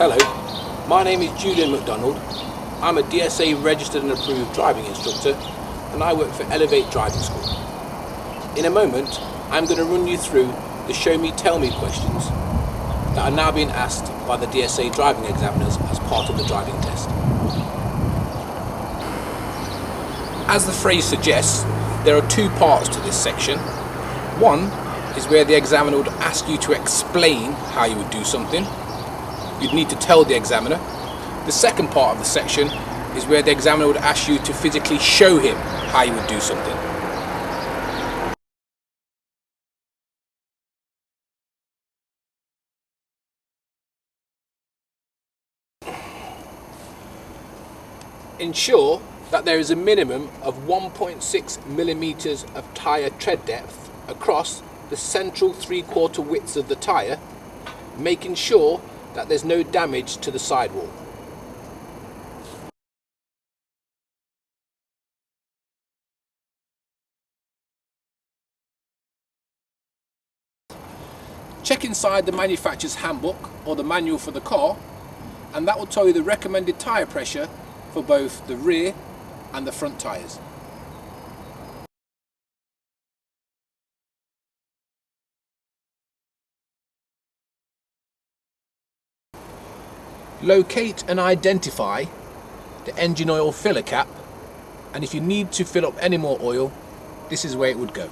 Hello, my name is Julian McDonald. I'm a DSA registered and approved driving instructor and I work for Elevate Driving School. In a moment, I'm going to run you through the Show Me Tell Me questions that are now being asked by the DSA driving examiners as part of the driving test. As the phrase suggests, there are two parts to this section. One is where the examiner would ask you to explain how you would do something. You'd need to tell the examiner. The second part of the section is where the examiner would ask you to physically show him how you would do something. Ensure that there is a minimum of 1.6 millimeters of tyre tread depth across the central 3/4 widths of the tyre, making sure that there's no damage to the sidewall. Check inside the manufacturer's handbook or the manual for the car, and that will tell you the recommended tyre pressure for both the rear and the front tyres. Locate and identify the engine oil filler cap, and if you need to fill up any more oil, this is where it would go.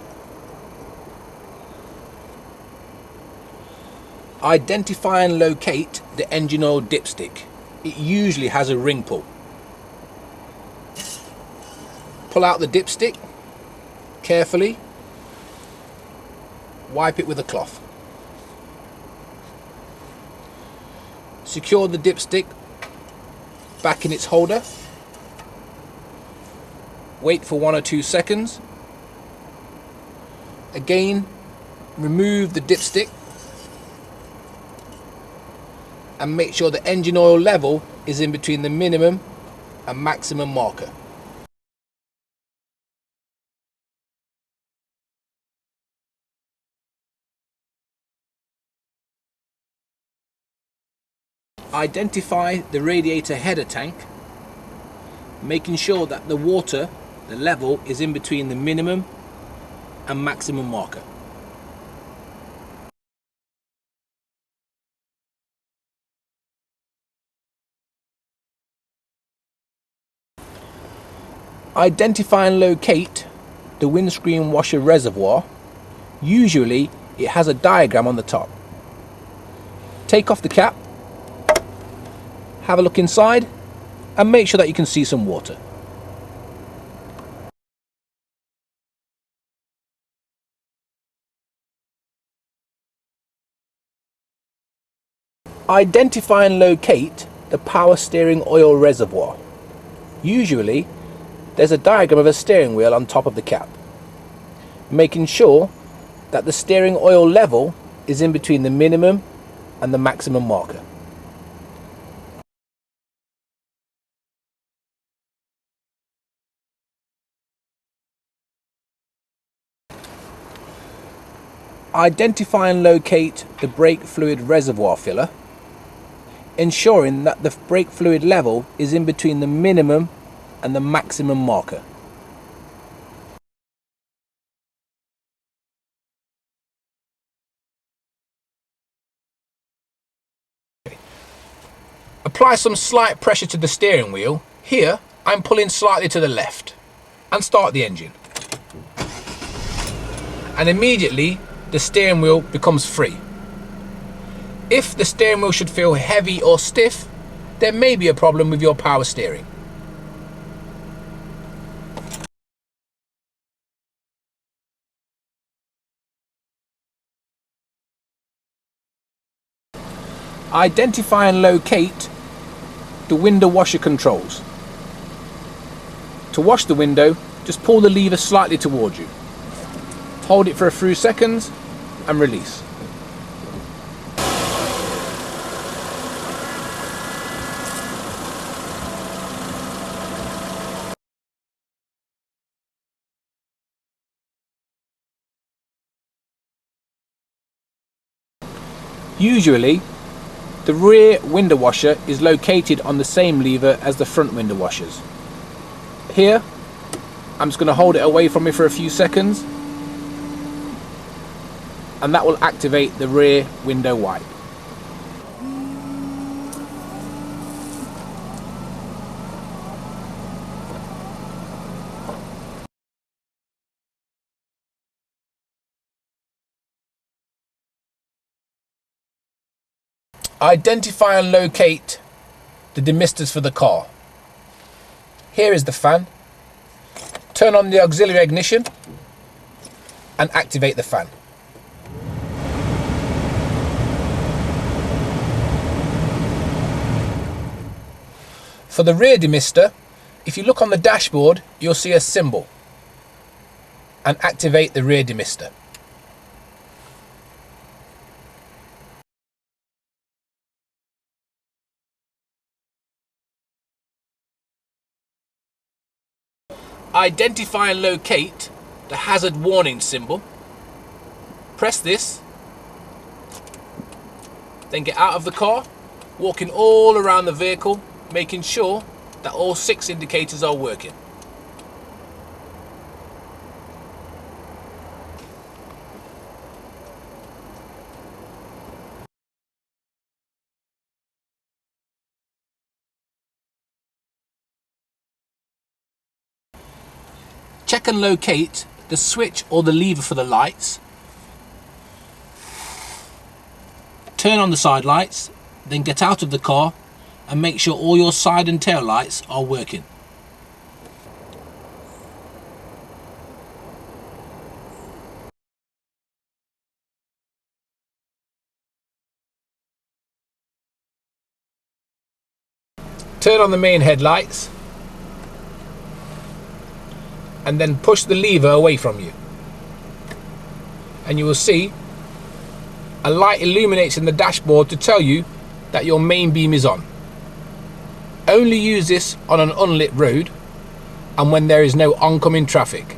Identify and locate the engine oil dipstick. It usually has a ring pull. Pull out the dipstick carefully, wipe it with a cloth. Secure the dipstick back in its holder. Wait for 1 or 2 seconds. Again, remove the dipstick and make sure the engine oil level is in between the minimum and maximum marker. Identify the radiator header tank, making sure that the water, the level, is in between the minimum and maximum marker. Identify and locate the windscreen washer reservoir. Usually it has a diagram on the top. Take off the cap, have a look inside, and make sure that you can see some water. Identify and locate the power steering oil reservoir. Usually there's a diagram of a steering wheel on top of the cap, making sure that the steering oil level is in between the minimum and the maximum marker. Identify and locate the brake fluid reservoir filler, ensuring that the brake fluid level is in between the minimum and the maximum marker. Apply some slight pressure to the steering wheel. Here I'm pulling slightly to the left, and start the engine. And immediately the steering wheel becomes free. If the steering wheel should feel heavy or stiff, there may be a problem with your power steering. Identify and locate the window washer controls. To wash the window, just pull the lever slightly towards you. Hold it for a few seconds and release. Usually The rear window washer is located on the same lever as the front window washers. Here, I'm just going to hold it away from me for a few seconds, and that will activate the rear window wipe. Identify and locate the demisters for the car. Here is the fan. Turn on the auxiliary ignition and activate the fan. For the rear demister, if you look on the dashboard, you'll see a symbol, and activate the rear demister. Identify and locate the hazard warning symbol. Press this, then get out of the car, walking all around the vehicle, making sure that all 6 indicators are working. Check and locate the switch or the lever for the lights. Turn on the side lights, then get out of the car and make sure all your side and tail lights are working. Turn on the main headlights and then push the lever away from you, and you will see a light illuminates in the dashboard to tell you that your main beam is on. Only use this on an unlit road and when there is no oncoming traffic.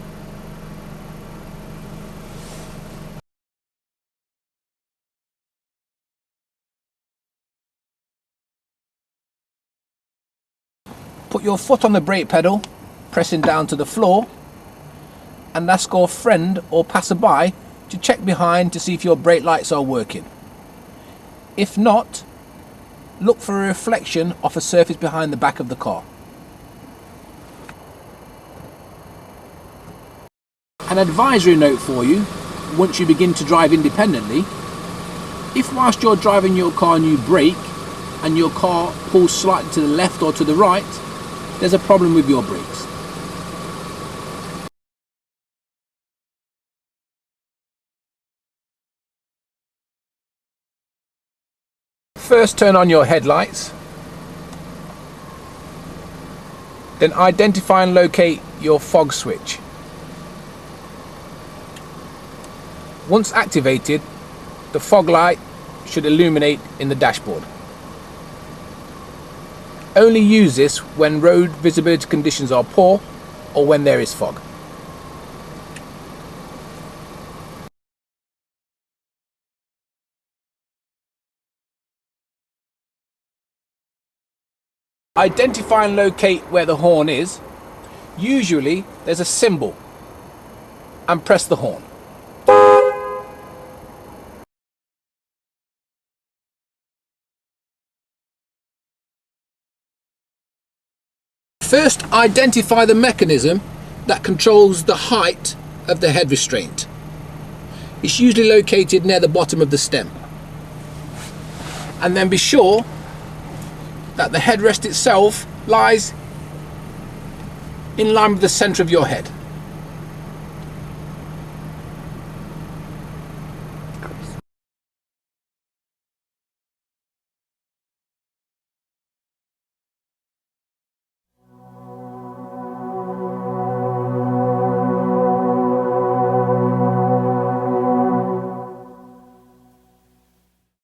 Put your foot on the brake pedal, pressing down to the floor, and ask your friend or passerby to check behind to see if your brake lights are working. If not, look for a reflection off a surface behind the back of the car. An advisory note for you: once you begin to drive independently, if whilst you're driving your car and you brake and your car pulls slightly to the left or to the right, there's a problem with your brakes. First, turn on your headlights, then identify and locate your fog switch. Once activated, the fog light should illuminate in the dashboard. Only use this when road visibility conditions are poor or when there is fog. Identify and locate where the horn is. Usually there's a symbol, and press the horn. First, identify the mechanism that controls the height of the head restraint. It's usually located near the bottom of the stem. And then be sure that the headrest itself lies in line with the center of your head.